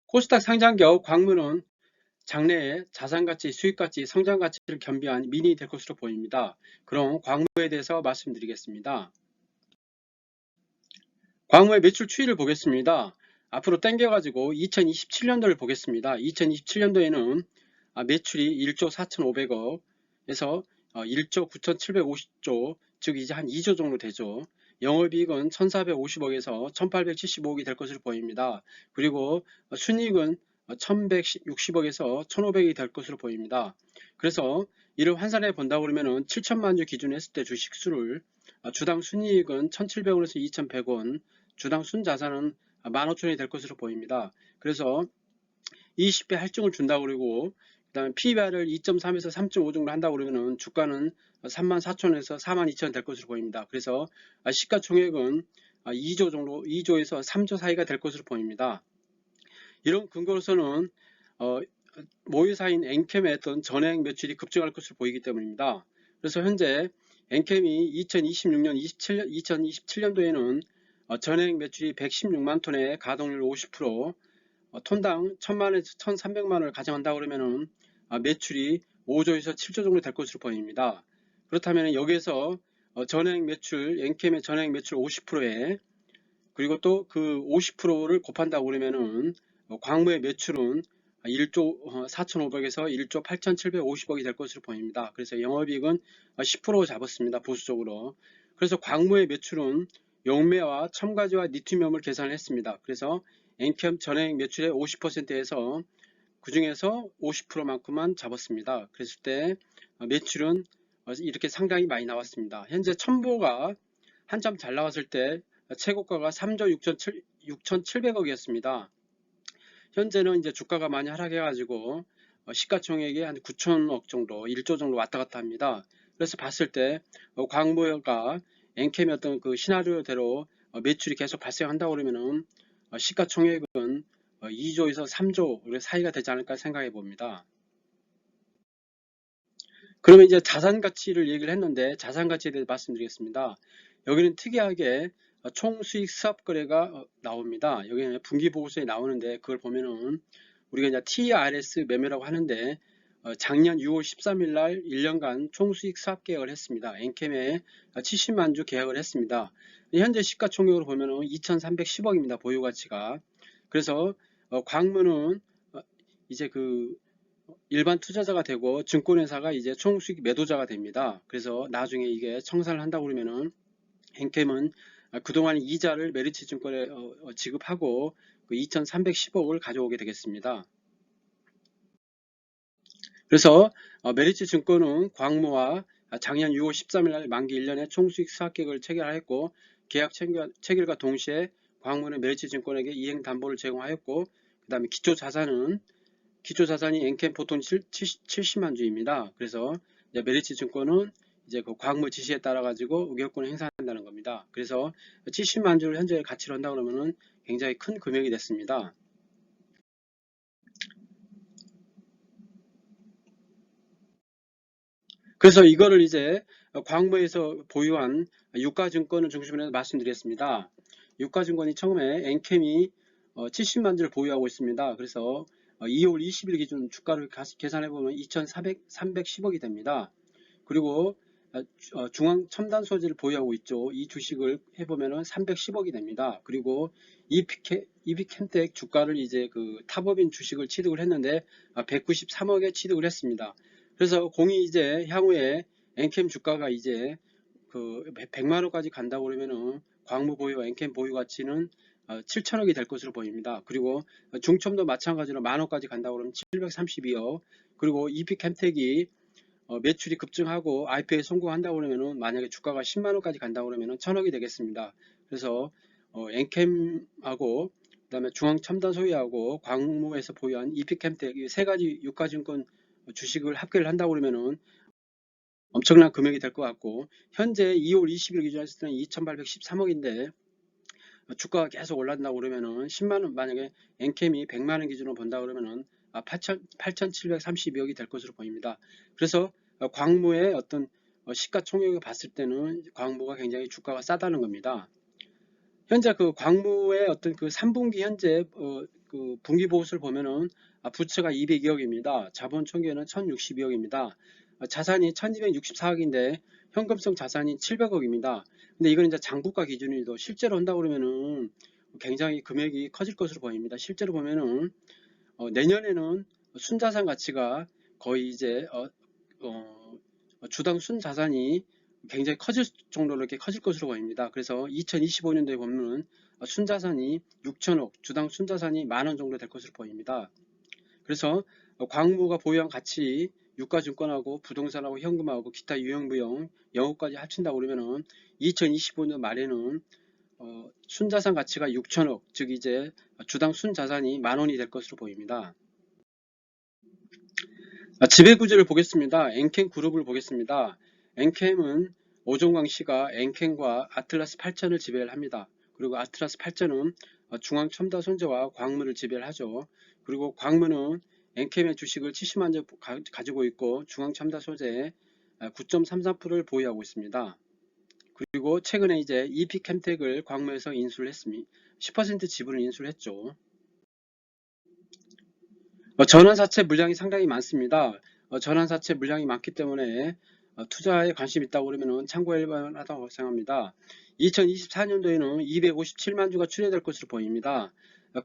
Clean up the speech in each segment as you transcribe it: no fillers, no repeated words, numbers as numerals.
코스닥 상장기업 광무는 장래에 자산가치, 수익가치, 성장가치를 겸비한 민이 될 것으로 보입니다. 그럼 광무에 대해서 말씀드리겠습니다. 광무의 매출 추이를 보겠습니다. 앞으로 당겨가지고 2027년도를 보겠습니다. 2027년도에는 매출이 1조 4,500억에서 1조 9,750조, 즉 이제 한 2조 정도 되죠. 영업이익은 1,450억에서 1,875억이 될 것으로 보입니다. 그리고 순이익은 1,160억에서 1,500억이 될 것으로 보입니다. 그래서 이를 환산해 본다고 그러면은 7천만 주 기준으로 했을 때 주식수를 주당 순이익은 1,700원에서 2,100원, 주당 순자산은 15,000원이 될 것으로 보입니다. 그래서 20배 할증을 준다고 그러고, 그 다음에 PBR을 2.3에서 3.5 정도 한다고 그러면은 주가는 34,000원에서 42,000원 될 것으로 보입니다. 그래서 시가총액은 2조 정도, 2조에서 3조 사이가 될 것으로 보입니다. 이런 근거로서는 모의사인 엔캠의 어떤 전액 매출이 급증할 것으로 보이기 때문입니다. 그래서 현재 엔캠이 2026년, 2027년도에는 전액 매출이 116만 톤에 가동률 50%, 톤당 1000만에서 1300만원을 가정한다 그러면은 매출이 5조에서 7조 정도 될 것으로 보입니다. 그렇다면 여기에서 전액 매출, 엔캠의 전액 매출 50%에 그리고 또 그 50%를 곱한다고 그러면은 광무의 매출은 1조 4,500에서 1조 8,750억이 될 것으로 보입니다. 그래서 영업이익은 10% 잡았습니다. 보수적으로. 그래서 광무의 매출은 용매와 첨가제와 리튬이온을 계산을 했습니다. 그래서 엔캠 전액 매출의 50%에서 그 중에서 50%만큼만 잡았습니다. 그랬을 때 매출은 이렇게 상당히 많이 나왔습니다. 현재 첨보가 한참 잘 나왔을 때 최고가가 3조 6,700억이었습니다. 현재는 이제 주가가 많이 하락해 가지고 시가총액이 한 9천억 정도, 1조 정도 왔다 갔다 합니다. 그래서 봤을 때 광무가 엔캠의 어떤 그 시나리오대로 매출이 계속 발생한다고 그러면은 시가총액은 2조에서 3조 사이가 되지 않을까 생각해 봅니다. 그러면 이제 자산가치를 얘기를 했는데 자산가치에 대해서 말씀드리겠습니다. 여기는 특이하게 총수익 수합거래가 나옵니다. 여기는 분기보고서에 나오는데 그걸 보면은 우리가 이제 TRS 매매라고 하는데 작년 6월 13일 날 1년간 총수익 수합 계약을 했습니다. 엔캠에 70만 주 계약을 했습니다. 현재 시가총액으로 보면은 2,310억입니다. 보유가치가. 그래서 광무는 이제 그 일반 투자자가 되고 증권회사가 이제 총수익 매도자가 됩니다. 그래서 나중에 이게 청산을 한다고 그러면은 엔캠은 그동안 이자를 메리츠 증권에 지급하고 그 2,310억을 가져오게 되겠습니다. 그래서 메리츠 증권은 광무와 작년 6월 13일 날 만기 1년에 총수익 수합계획을 체결하였고 계약 체결과 동시에 광무는 메리츠 증권에게 이행 담보를 제공하였고 그 다음에 기초자산이 엔캠 보통 70만 주입니다. 그래서 메리츠 증권은 이제 그 광무 지시에 따라 가지고 의결권을 행사한다는 겁니다. 그래서 70만 주를 현재 가치로 한다 그러면은 굉장히 큰 금액이 됐습니다. 그래서 이거를 이제 광무에서 보유한 유가증권을 중심으로 해서 말씀드렸습니다. 유가증권이 처음에 엔캠이 70만 주를 보유하고 있습니다. 그래서 2월 20일 기준 주가를 계산해보면 2,310억이 됩니다. 그리고 중앙 첨단 소재를 보유하고 있죠. 이 주식을 해보면은 310억이 됩니다. 그리고 이비캠텍 주가를 이제 그 탑업인 주식을 취득을 했는데 193억에 취득을 했습니다. 그래서 공이 이제 향후에 엔캠 주가가 이제 그 100만원까지 간다고 그러면은 광무 보유, 엔캠 보유 가치는 7천억이 될 것으로 보입니다. 그리고 중첨도 마찬가지로 만원까지 간다고 그러면 732억, 그리고 이피캠텍이 매출이 급증하고 IPO에 성공한다고 그러면은 만약에 주가가 10만원까지 간다고 그러면은 1000억이 되겠습니다. 그래서 엔캠하고 그다음에 중앙첨단 소유하고 광무에서 보유한 이피캠텍 이 세 가지 유가증권 주식을 합계를 한다고 그러면은 엄청난 금액이 될 것 같고, 현재 2월 20일 기준 했을 때는 2813억인데 주가가 계속 올라간다고 그러면은 10만원, 만약에 엔캠이 100만원 기준으로 본다 그러면은 8,732억이 될 것으로 보입니다. 그래서 광무의 어떤 시가총액을 봤을 때는 광무가 굉장히 주가가 싸다는 겁니다. 현재 그 광무의 어떤 그 3분기 현재 그 분기 보고서를 보면은 부채가 202억입니다. 자본 총계는 1062억입니다. 자산이 1264억인데 현금성 자산이 700억입니다. 근데 이건 이제 장부가 기준이도 실제로 한다고 그러면은 굉장히 금액이 커질 것으로 보입니다. 실제로 보면은 내년에는 순자산 가치가 거의 이제 주당 순자산이 굉장히 커질 정도로 이렇게 커질 것으로 보입니다. 그래서 2025년도에 보면 순자산이 6천억, 주당 순자산이 10,000원 정도 될 것으로 보입니다. 그래서 광무가 보유한 가치, 유가증권하고 부동산하고 현금하고 기타 유형무형, 영업까지 합친다고 그러면은 2025년 말에는 순자산 가치가 6천억, 즉 이제 주당 순자산이 10,000원이 될 것으로 보입니다. 지배구조를 보겠습니다. 엔캠 그룹을 보겠습니다. 엔캠은 오종광씨가 엔캠과 아틀라스 8000을 지배를 합니다. 그리고 아틀라스 8000은 중앙첨다손재와 광무를 지배를 하죠. 그리고 광무는 엔캠의 주식을 70만 주 가지고 있고 중앙첨다소재의 9.33%를 보유하고 있습니다. 그리고 최근에 이제 EP캠텍을 광무에서 인수를 했습니다. 10% 지분을 인수를 했죠. 전환사채 물량이 상당히 많습니다. 전환사채 물량이 많기 때문에 투자에 관심 있다고 그러면 참고할 만하다고 생각합니다. 2024년도에는 257만 주가 출회될 것으로 보입니다.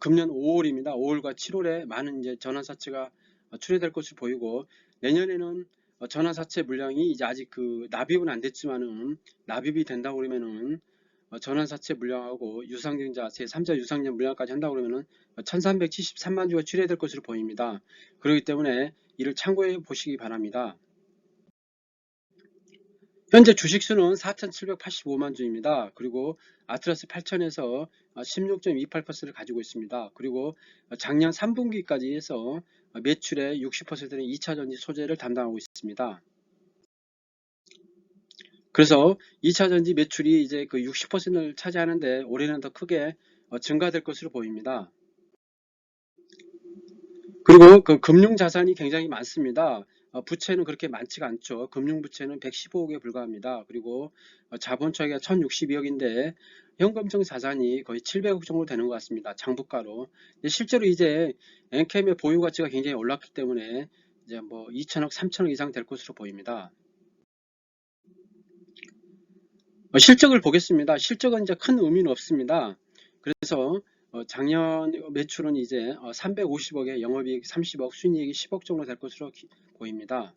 금년 5월입니다. 5월과 7월에 많은 이제 전환사채가 출회될 것으로 보이고, 내년에는 전환사채 물량이 이제 아직 그 납입은 안 됐지만은 납입이 된다고 그러면은 전환사채 물량하고 유상증자 제3자 유상증자 물량까지 한다고 그러면은 1373만 주가 출회될 것으로 보입니다. 그렇기 때문에 이를 참고해 보시기 바랍니다. 현재 주식수는 4,785만 주입니다. 그리고 아틀라스 8000에서 16.28%를 가지고 있습니다. 그리고 작년 3분기까지 해서 매출의 60%는 2차전지 소재를 담당하고 있습니다. 그래서 2차전지 매출이 이제 그 60%를 차지하는데 올해는 더 크게 증가될 것으로 보입니다. 그리고 그 금융자산이 굉장히 많습니다. 부채는 그렇게 많지가 않죠. 금융부채는 115억에 불과합니다. 그리고 자본총계가 1062억인데 현금성 자산이 거의 700억 정도 되는 것 같습니다. 장부가로. 실제로 이제 엔캠의 보유 가치가 굉장히 올랐기 때문에 이제 뭐 2천억, 3천억 이상 될 것으로 보입니다. 실적을 보겠습니다. 실적은 이제 큰 의미는 없습니다. 그래서 작년 매출은 이제 350억에 영업이익 30억, 순이익이 10억 정도 될 것으로 보입니다.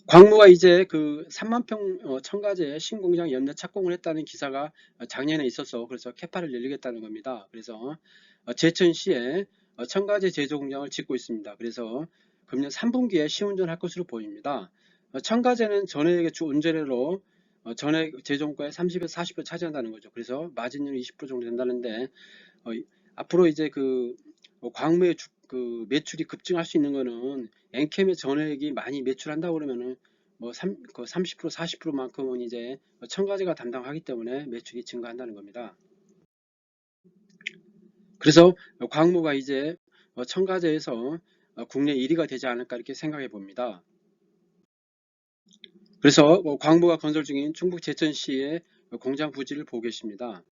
광무가 이제 그 3만평 첨가제 신공장 연내 착공을 했다는 기사가 작년에 있어서 그래서 캐파를 열리겠다는 겁니다. 그래서 제천시에 첨가제 제조 공장을 짓고 있습니다. 그래서 금년 3분기에 시운전할 것으로 보입니다. 첨가제는 전액의 주 운전료로 전액 제조원가의 30에서 40% 차지한다는 거죠. 그래서 마진율이 20% 정도 된다는데 앞으로 이제 그 광무의 그 매출이 급증할 수 있는 거는 엔캠의 전액이 많이 매출한다고 그러면은 뭐 30% 40%만큼은 이제 첨가제가 담당하기 때문에 매출이 증가한다는 겁니다. 그래서 광무가 이제 첨가제에서 국내 1위가 되지 않을까 이렇게 생각해 봅니다. 그래서 광무가 건설 중인 충북 제천시의 공장 부지를 보고 계십니다.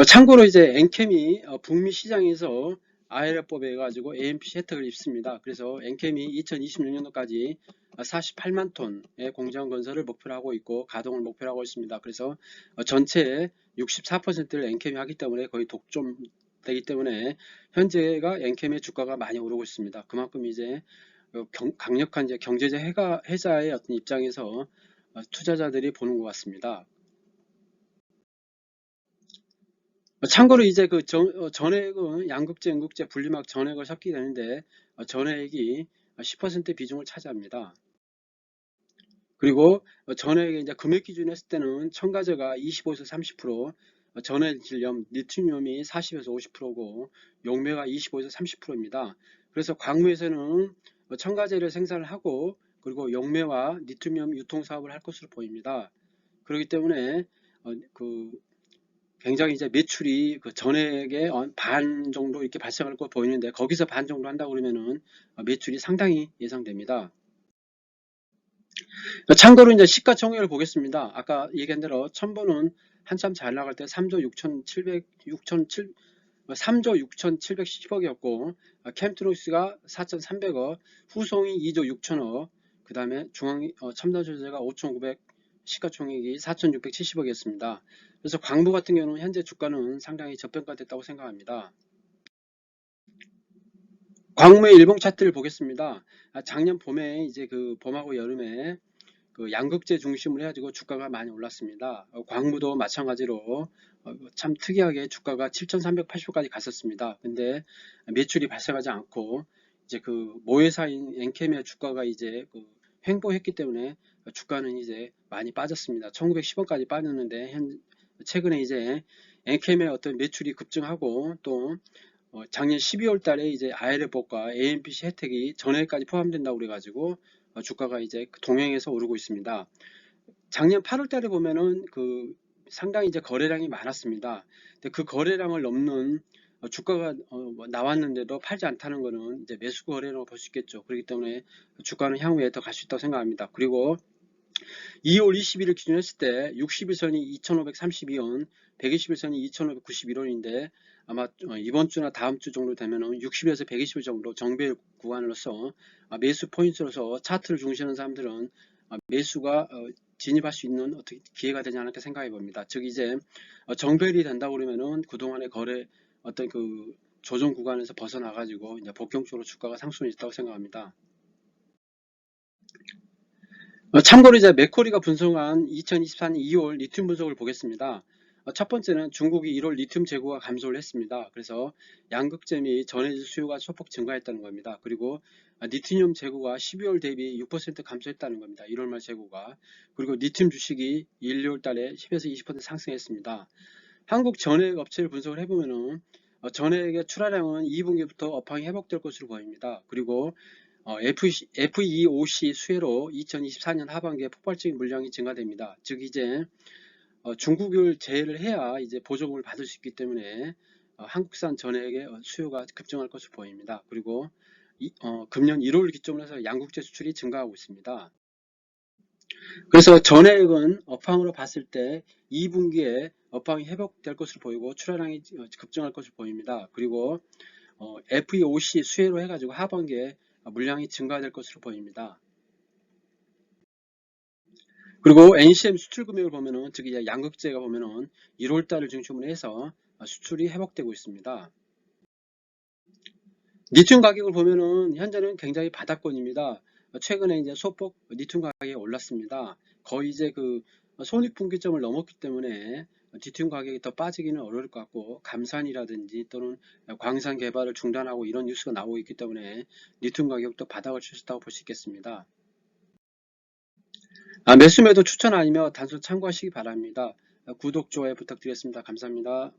참고로 이제 엔캠이 북미 시장에서 IRA법에 해가지고 AMPC 혜택을 입습니다. 그래서 엔캠이 2026년도까지 48만 톤의 공장 건설을 목표로 하고 있고 가동을 목표로 하고 있습니다. 그래서 전체의 64%를 엔캠이 하기 때문에 거의 독점되기 때문에 현재가 엔캠의 주가가 많이 오르고 있습니다. 그만큼 이제 강력한 이제 경제적 해자의 어떤 입장에서 투자자들이 보는 것 같습니다. 참고로 이제 그 전액은 양극재, 음극재 분리막 전액을 섞게 되는데 전액이 10% 비중을 차지합니다. 그리고 전액의 이제 금액 기준 했을 때는 첨가제가 25에서 30%, 전액 질염, 리튬이온이 40에서 50%고 용매가 25에서 30%입니다. 그래서 광무에서는 첨가제를 생산을 하고 그리고 용매와 리튬이온 유통 사업을 할 것으로 보입니다. 그렇기 때문에 그 굉장히 이제 매출이 그 전액의 반 정도 이렇게 발생할 거 보이는데 거기서 반 정도 한다고 그러면은 매출이 상당히 예상됩니다. 참고로 이제 시가총액을 보겠습니다. 아까 얘기한 대로 첨보는 한참 잘 나갈 때 3조 6,710억이었고, 캠트로스가 4,300억, 후송이 2조 6천억, 그 다음에 첨단소재가 5,900, 시가총액이 4,670억이었습니다. 그래서 광부 같은 경우는 현재 주가는 상당히 저평가됐다고 생각합니다. 광무의 일봉 차트를 보겠습니다. 작년 봄에 이제 그 봄하고 여름에 그 양극재 중심으로 해가지고 주가가 많이 올랐습니다. 광무도 마찬가지로 참 특이하게 주가가 7,380원까지 갔었습니다. 근데 매출이 발생하지 않고 이제 그 모회사인 엔캠의 주가가 이제 그 횡보했기 때문에 주가는 이제 많이 빠졌습니다. 1910원까지 빠졌는데 최근에 이제 엔캠의 어떤 매출이 급증하고 또 작년 12월 달에 이제 IRF과 AMPC 혜택이 전해까지 포함된다고 그래가지고 주가가 이제 동행해서 오르고 있습니다. 작년 8월 달에 보면은 그 상당히 이제 거래량이 많았습니다. 근데 그 거래량을 넘는 주가가 나왔는데도 팔지 않다는 것은 이제 매수 거래로 볼 수 있겠죠. 그렇기 때문에 주가는 향후에 더 갈 수 있다고 생각합니다. 그리고 2월 20일을 기준으로 했을 때 60일선이 2,532원, 120일선이 2,591원인데 아마 이번 주나 다음 주 정도 되면은 60에서 120일 정도 정배 구간으로서 매수 포인트로서 차트를 중시하는 사람들은 매수가 진입할 수 있는 어떻게 기회가 되지 않을까 생각해 봅니다. 즉 이제 정배열이 된다고 그러면은 그동안의 거래 어떤 그 조정 구간에서 벗어나 가지고 이제 복경적으로 주가가 상승이 있다고 생각합니다. 참고로 이제 맥쿼리가 분석한 2024년 2월 리튬 분석을 보겠습니다. 첫 번째는 중국이 1월 리튬 재고가 감소를 했습니다. 그래서 양극재 및 전해질 수요가 소폭 증가했다는 겁니다. 그리고 리튬 재고가 12월 대비 6% 감소했다는 겁니다. 1월 말 재고가. 그리고 리튬 주식이 1, 2월 달에 10에서 20% 상승했습니다. 한국 전해액 업체를 분석을 해보면은 전해액의 출하량은 2분기부터 업황이 회복될 것으로 보입니다. 그리고 FEOC 수혜로 2024년 하반기에 폭발적인 물량이 증가됩니다. 즉 이제 중국을 제외를 해야 이제 보조금을 받을 수 있기 때문에 한국산 전해액의 수요가 급증할 것으로 보입니다. 그리고 금년 1월 기점으로 해서 양국제 수출이 증가하고 있습니다. 그래서 전해액은 업황으로 봤을 때 2분기에 업황이 회복될 것으로 보이고 출하량이 급증할 것으로 보입니다. 그리고 FEOC 수혜로 해가지고 하반기에 물량이 증가될 것으로 보입니다. 그리고 NCM 수출 금액을 보면은 즉 이제 양극재가 보면은 1월 달을 중심으로 해서 수출이 회복되고 있습니다. 리튬 가격을 보면은 현재는 굉장히 바닥권입니다. 최근에 이제 소폭 리튬 가격이 올랐습니다. 거의 이제 그 손익분기점을 넘었기 때문에 리튬 가격이 더 빠지기는 어려울 것 같고 감산이라든지 또는 광산 개발을 중단하고 이런 뉴스가 나오고 있기 때문에 리튬 가격도 바닥을 칠 수 있다고 볼 수 있겠습니다. 매수 매도 추천 아니며 단순 참고하시기 바랍니다. 구독, 좋아요 부탁드리겠습니다. 감사합니다.